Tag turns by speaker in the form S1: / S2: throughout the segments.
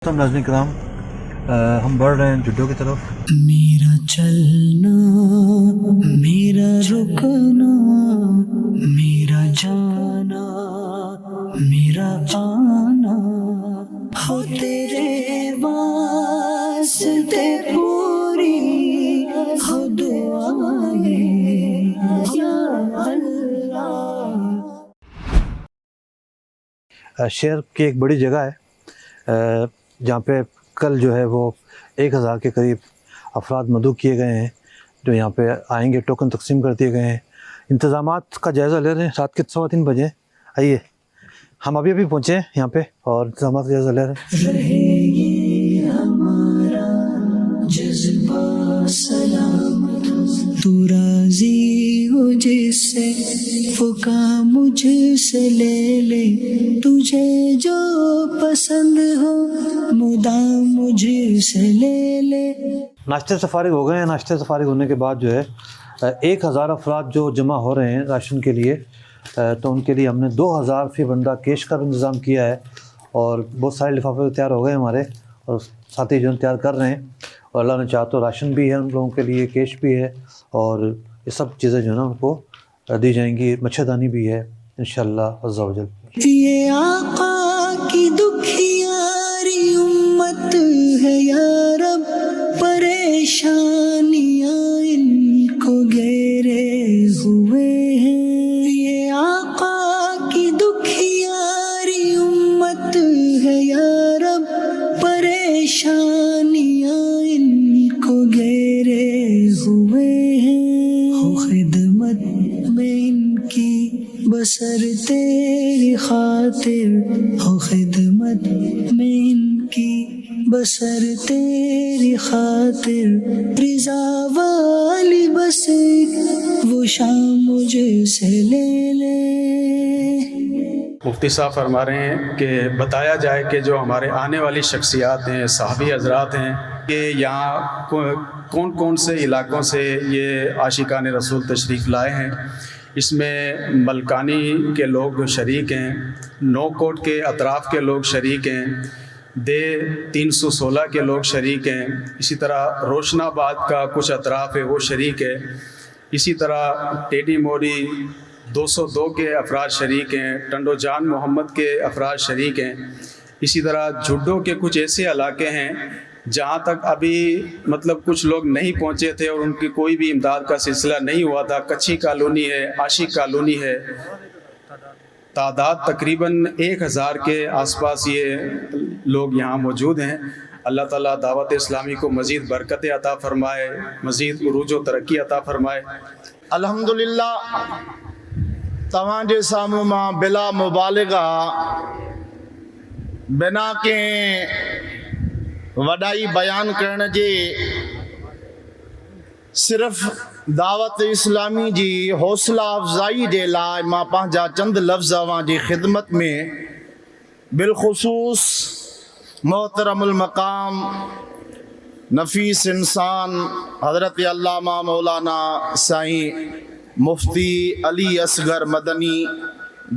S1: ناظرین کرام، ہم بڑھ رہے ہیں جڈو کی طرف۔
S2: میرا چلنا، میرا رکنا، میرا جانا، میرا آنا، ہو تیرے واسطے پوری ہو دعائیں یا اللہ۔
S1: شہر کی ایک بڑی جگہ ہے جہاں پہ کل جو ہے وہ 1000 کے قریب افراد مدعو کیے گئے ہیں جو یہاں پہ آئیں گے۔ ٹوکن تقسیم کر دیے گئے ہیں۔ انتظامات کا جائزہ لے رہے ہیں۔ رات کے 3:15 بجے آئیے، ہم ابھی پہنچے ہیں یہاں پہ اور انتظامات کا جائزہ لے رہے ہیں۔
S2: رہے یہ ہمارا جذبہ سلامت، تو راضی ہو جس سے وہ کام مجھ سے لے لے، تجھے جو پسند ہو مدام مجھ سے لے لے۔
S1: ناشتے سے فارغ ہو گئے ہیں۔ ناشتے سے فارغ ہونے کے بعد جو ہے 1000 افراد جو جمع ہو رہے ہیں راشن کے لیے، تو ان کے لیے ہم نے 2000 فی بندہ کیش کا بھی انتظام کیا ہے، اور بہت سارے لفافے تیار ہو گئے ہمارے، اور ساتھی جو تیار کر رہے ہیں، اور اللہ نے چاہا تو راشن بھی ہے ان لوگوں کے لیے، کیش بھی ہے، اور یہ سب چیزیں جو ہے نا ان کو دی جائیں گی۔ مچھردانی بھی ہے انشاءاللہ عز و جل۔
S2: یہ آقا کی دکھیاری امت ہے یا رب، پریشانیاں ان کو گھیرے ہوئے ہیں۔ یہ آقا کی دکھیاری امت ہے یا رب، پریشانیاں ان کو گھیرے ہوئے ہیں۔ ہو خدمت میں ان کی بسر تیری خاطر، ہو خدمت میں ان کی بسر تیری خاطر، رضا والی بس وہ شام مجھ سے لے لے۔
S3: مفتی صاحب فرما رہے ہیں کہ بتایا جائے کہ جو ہمارے آنے والی شخصیات ہیں، صحابی حضرات ہیں، کہ یہاں کون کون سے علاقوں سے یہ عاشقان رسول تشریف لائے ہیں۔ اس میں ملکانی کے لوگ شریک ہیں، نو کوٹ کے اطراف کے لوگ شریک ہیں، دے 316 کے لوگ شریک ہیں، اسی طرح روشن آباد کا کچھ اطراف ہے وہ شریک ہے، اسی طرح ٹیڈی موری 202 کے افراد شریک ہیں، ٹنڈو جان محمد کے افراد شریک ہیں، اسی طرح جھڈو کے کچھ ایسے علاقے ہیں جہاں تک ابھی کچھ لوگ نہیں پہنچے تھے اور ان کی کوئی بھی امداد کا سلسلہ نہیں ہوا تھا۔ کچھی کالونی ہے، عاشق کالونی ہے، تعداد تقریباً 1000 کے آس پاس یہ لوگ یہاں موجود ہیں۔ اللہ تعالیٰ دعوت اسلامی کو مزید برکت عطا فرمائے، مزید عروج و ترقی عطا فرمائے۔
S4: الحمدللہ تواں جے ساموں ماں بلا مبالغہ بنا کے وڈائی بیان کرنے جے صرف دعوت اسلامی جی حوصلہ افزائی جے لائے ماں پانجا چند لفظ آواں جی خدمت میں، بالخصوص محترم المقام نفیس انسان حضرت علامہ مولانا سائیں مفتی علی اصغر مدنی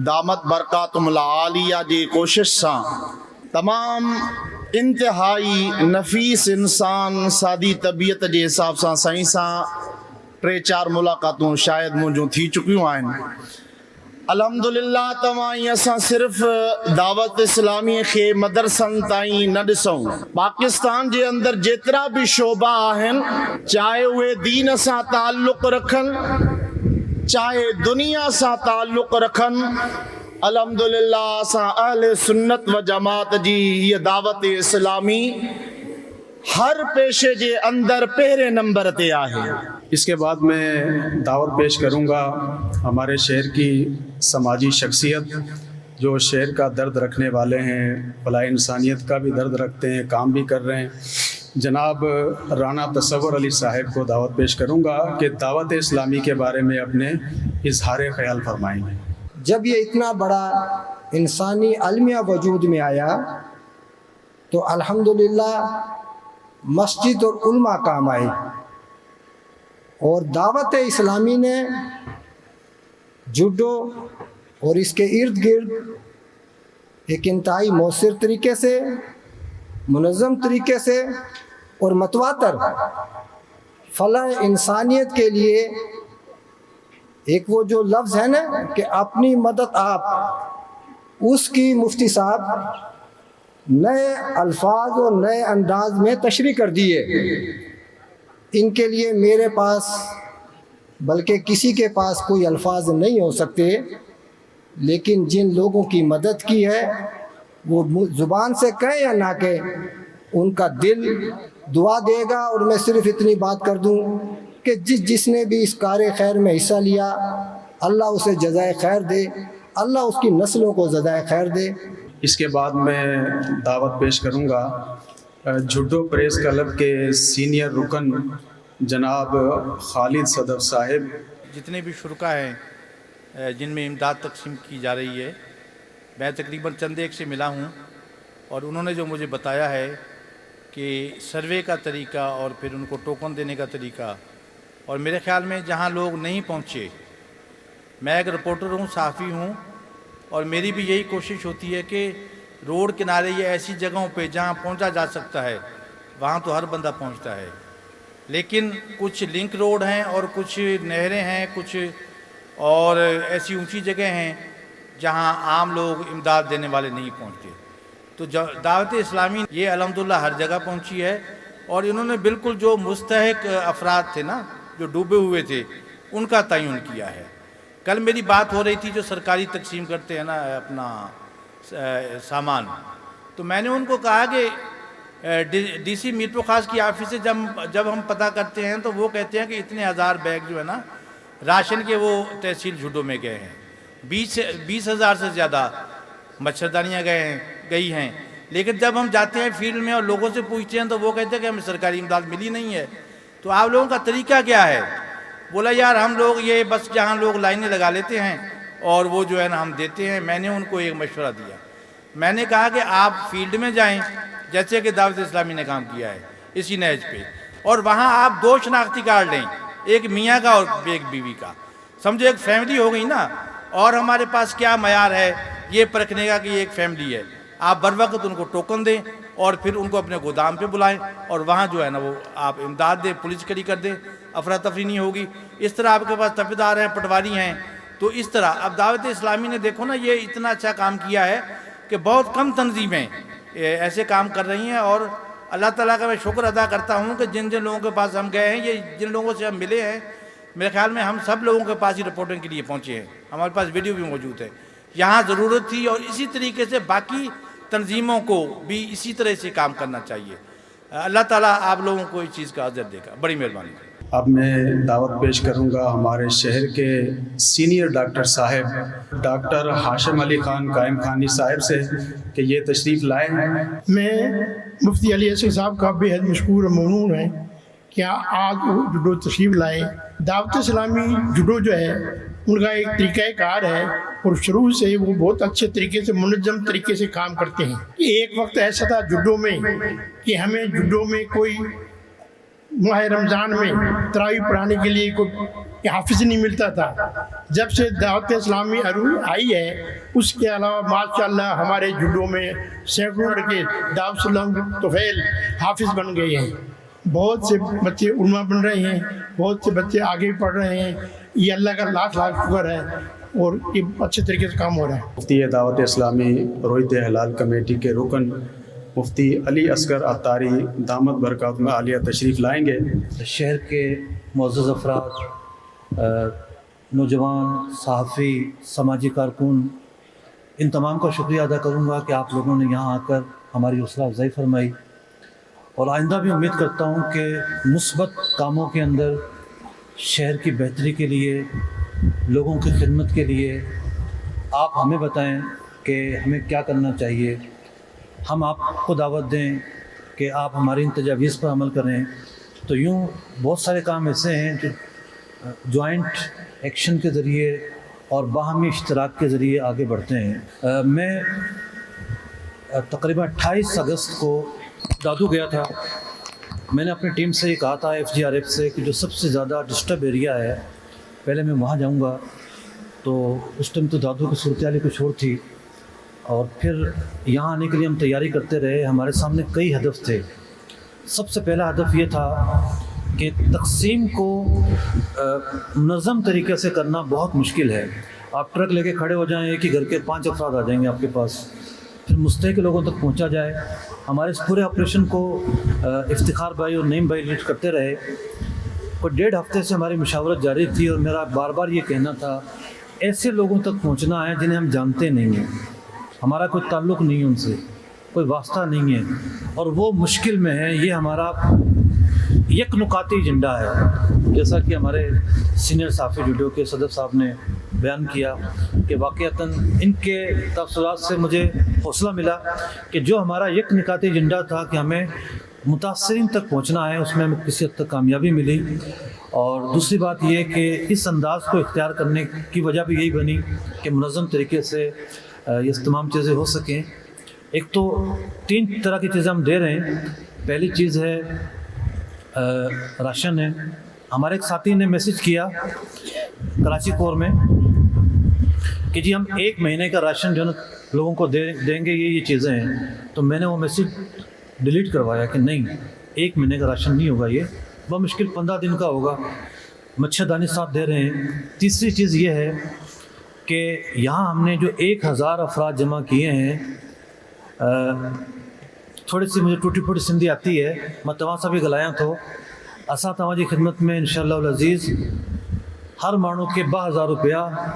S4: دامت برکاتہم العالیہ جی کوشش ساں تمام انتہائی نفیس انسان سادی طبیعت جے حساب ساں سائیں ساں 3-4 ملاقاتوں شاید مجھوں تھی چکیوں آئیں۔ الحمدللہ تمہیں اساں صرف دعوت اسلامی کے مدرسن تائیں نہ ڈسوں، پاکستان جے اندر جترا بھی شعبہ آہن، چاہے وہ دین ساں تعلق رکھن چاہے دنیا ساں تعلق رکھن، الحمدللہ اساں اہل سنت و جماعت جی یہ دعوت اسلامی ہر پیشے جے اندر پہرے نمبر تے آہے۔
S3: اس کے بعد میں دعوت پیش کروں گا ہمارے شہر کی سماجی شخصیت جو شہر کا درد رکھنے والے ہیں، بھلائی انسانیت کا بھی درد رکھتے ہیں، کام بھی کر رہے ہیں، جناب رانا تصور علی صاحب کو دعوت پیش کروں گا کہ دعوت اسلامی کے بارے میں اپنے اظہار خیال فرمائیں گے۔
S5: جب یہ اتنا بڑا انسانی المیہ وجود میں آیا تو الحمدللہ مسجد اور علماء کام آئے، اور دعوت اسلامی نے جڈو اور اس کے ارد گرد ایک انتہائی مؤثر طریقے سے منظم طریقے سے اور متواتر فلاح انسانیت کے لیے ایک وہ جو لفظ ہے نا کہ اپنی مدد آپ، اس کی مفتی صاحب نئے الفاظ اور نئے انداز میں تشریح کر دیے. ان کے لیے میرے پاس بلکہ کسی کے پاس کوئی الفاظ نہیں ہو سکتے، لیکن جن لوگوں کی مدد کی ہے وہ زبان سے کہیں یا نہ کہیں، ان کا دل دعا دے گا. اور میں صرف اتنی بات کر دوں کہ جس نے بھی اس کار خیر میں حصہ لیا، اللہ اسے جزائے خیر دے، اللہ اس کی نسلوں کو جزائے خیر دے.
S3: اس کے بعد میں دعوت پیش کروں گا جھڈو پریس کلب کے سینئر رکن جناب خالد صدف صاحب.
S6: جتنے بھی شرکا ہیں جن میں امداد تقسیم کی جا رہی ہے، میں تقریباً چند ایک سے ملا ہوں، اور انہوں نے جو مجھے بتایا ہے کہ سروے کا طریقہ اور پھر ان کو ٹوکن دینے کا طریقہ، اور میرے خیال میں جہاں لوگ نہیں پہنچے، میں ایک رپورٹر ہوں، صحافی ہوں، اور میری بھی یہی کوشش ہوتی ہے کہ روڈ کنارے یا ایسی جگہوں پہ جہاں پہنچا جا سکتا ہے وہاں تو ہر بندہ پہنچتا ہے، لیکن کچھ لنک روڈ ہیں اور کچھ نہریں ہیں، کچھ اور ایسی اونچی جگہ ہیں جہاں عام لوگ امداد دینے والے نہیں پہنچتے. تو دعوت اسلامی یہ الحمدللہ ہر جگہ پہنچی ہے، اور انہوں نے بالکل جو مستحق افراد تھے نا، جو ڈوبے ہوئے تھے، ان کا تعین کیا ہے. کل میری بات ہو رہی تھی جو سرکاری تقسیم کرتے ہیں نا اپنا سامان، تو میں نے ان کو کہا کہ ڈی سی میرپور خاص کی آفس سے جب ہم پتہ کرتے ہیں تو وہ کہتے ہیں کہ اتنے ہزار بیگ جو ہے نا راشن کے وہ تحصیل جھڈو میں گئے ہیں، 20,000 سے زیادہ مچھردانیاں گئی ہیں. لیکن جب ہم جاتے ہیں فیلڈ میں اور لوگوں سے پوچھتے ہیں تو وہ کہتے ہیں کہ ہمیں سرکاری امداد ملی نہیں ہے. تو آپ لوگوں کا طریقہ کیا ہے؟ بولا یار ہم لوگ یہ بس جہاں لوگ لائنیں لگا لیتے ہیں اور وہ جو ہے نا ہم دیتے ہیں. میں نے ان کو ایک مشورہ دیا، میں نے کہا کہ آپ فیلڈ میں جائیں جیسے کہ دعوت اسلامی نے کام کیا ہے اسی نہج پہ، اور وہاں آپ 2 شناختی کارڈ لیں، ایک میاں کا اور ایک بیوی کا. سمجھو ایک فیملی ہو گئی نا، اور ہمارے پاس کیا معیار ہے یہ پرکھنے کا کہ یہ ایک فیملی ہے. آپ بر وقت ان کو ٹوکن دیں اور پھر ان کو اپنے گودام پہ بلائیں اور وہاں جو ہے نا وہ آپ امداد دیں، پولیس کھڑی کر دیں، افراتفری نہیں ہوگی. اس طرح آپ کے پاس تفیدار ہیں، پٹواری ہیں، تو اس طرح اب دعوت اسلامی نے دیکھو نا یہ اتنا اچھا کام کیا ہے کہ بہت کم تنظیمیں ایسے کام کر رہی ہیں. اور اللہ تعالیٰ کا میں شکر ادا کرتا ہوں کہ جن لوگوں کے پاس ہم گئے ہیں، یہ جن لوگوں سے ہم ملے ہیں، میرے خیال میں ہم سب لوگوں کے پاس ہی رپورٹنگ کے لیے پہنچے ہیں. ہمارے پاس ویڈیو بھی موجود ہے. یہاں ضرورت تھی، اور اسی طریقے سے باقی تنظیموں کو بھی اسی طرح سے کام کرنا چاہیے. اللہ تعالیٰ آپ لوگوں کو اس چیز کا اجر دے گا. بڑی مہربانی.
S3: اب میں دعوت پیش کروں گا ہمارے شہر کے سینئر ڈاکٹر صاحب ڈاکٹر ہاشم علی خان قائم خانی صاحب سے کہ یہ تشریف لائے ہیں.
S7: میں مفتی علی اصغر صاحب کا بے حد مشکور اور ممنون ہے کہ آج جوڈو تشریف لائے. دعوت اسلامی جوڈو جو ہے ان کا ایک طریقہ کار ہے، اور شروع سے وہ بہت اچھے طریقے سے منظم طریقے سے کام کرتے ہیں. ایک وقت ایسا تھا جوڈو میں کہ ہمیں جوڈو میں کوئی ماہ رمضان میں تراویح پڑھانے کے لیے کوئی حافظ نہیں ملتا تھا. جب سے دعوت اسلامی آئی ہے اس کے علاوہ ماشاءاللہ ہمارے جوڈو میں سینکڑوں لڑکے دعوت اسلام طفیل حافظ بن گئے ہیں. بہت سے بچے علماء بن رہے ہیں، بہت سے بچے آگے بھی پڑھ رہے ہیں. یہ اللہ کا لاکھ لاکھ شکر ہے، اور یہ اچھے طریقے سے کام ہو رہا ہے.
S3: مفتی دعوت اسلامی رویت حلال کمیٹی کے رکن مفتی علی اصغر عطاری دامت برکاتہ عالیہ تشریف لائیں گے.
S1: شہر کے معزز افراد، نوجوان، صحافی، سماجی کارکن، ان تمام کا شکریہ ادا کروں گا کہ آپ لوگوں نے یہاں آ کر ہماری حوصلہ افزائی فرمائی، اور آئندہ بھی امید کرتا ہوں کہ مثبت کاموں کے اندر شہر کی بہتری کے لیے، لوگوں کی خدمت کے لیے آپ ہمیں بتائیں کہ ہمیں کیا کرنا چاہیے. ہم آپ کو دعوت دیں کہ آپ ہماری ان تجاویز پر عمل کریں. تو یوں بہت سارے کام ایسے ہیں جو جوائنٹ ایکشن کے ذریعے اور باہمی اشتراک کے ذریعے آگے بڑھتے ہیں. میں تقریباً 28 اگست کو دادو گیا تھا. میں نے اپنی ٹیم سے یہ کہا تھا FGRF سے کہ جو سب سے زیادہ ڈسٹرب ایریا ہے پہلے میں وہاں جاؤں گا. تو اس ٹائم تو دادو کی صورتحال کچھ اور تھی. اور پھر یہاں آنے کے لیے ہم تیاری کرتے رہے. ہمارے سامنے کئی ہدف تھے. سب سے پہلا ہدف یہ تھا کہ تقسیم کو منظم طریقے سے کرنا بہت مشکل ہے. آپ ٹرک لے کے کھڑے ہو جائیں, ایک ہی گھر کے 5 افراد آ جائیں گے آپ کے پاس, پھر مستحق لوگوں تک پہنچا جائے. ہمارے اس پورے آپریشن کو افتخار بھائی اور نعیم بھائی لیڈ کرتے رہے. کوئی 1.5 ہفتے سے ہماری مشاورت جاری تھی, اور میرا بار بار یہ کہنا تھا ایسے لوگوں تک پہنچنا ہے جنہیں ہم جانتے نہیں ہیں, ہمارا کوئی تعلق نہیں ہے ان سے, کوئی واسطہ نہیں ہے, اور وہ مشکل میں ہے. یہ ہمارا یک نکاتی ایجنڈا ہے. جیسا کہ ہمارے سینئر صحافی جوڈو کے صدر صاحب نے بیان کیا کہ واقعتاً ان کے تبصرات سے مجھے حوصلہ ملا کہ جو ہمارا یک نکاتی ایجنڈا تھا کہ ہمیں متاثرین تک پہنچنا ہے, اس میں ہمیں کسی حد تک کامیابی ملی. اور دوسری بات یہ کہ اس انداز کو اختیار کرنے کی وجہ بھی یہی بنی کہ منظم طریقے سے یہ تمام چیزیں ہو سکیں. ایک تو 3 طرح کی چیزیں ہم دے رہے ہیں. پہلی چیز ہے راشن ہے. ہمارے ایک ساتھی نے میسج کیا کراچی کور میں کہ جی ہم 1 مہینے کا راشن جو ہے لوگوں کو دیں گے, یہ چیزیں ہیں. تو میں نے وہ میسج ڈیلیٹ کروایا کہ نہیں, 1 مہینے کا راشن نہیں ہوگا, یہ بمشکل 15 دن کا ہوگا. مچھردانی صاحب دے رہے ہیں. تیسری چیز یہ ہے کہ یہاں ہم نے جو 1000 افراد جمع کیے ہیں, تھوڑی سی مجھے ٹوٹی پھوٹی سندھی آتی ہے, میں تمام سا بھی گلایا تو اسا تمہاری خدمت میں انشاءاللہ العزیز ہر مانو کے 2000 روپیہ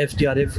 S1: FTRF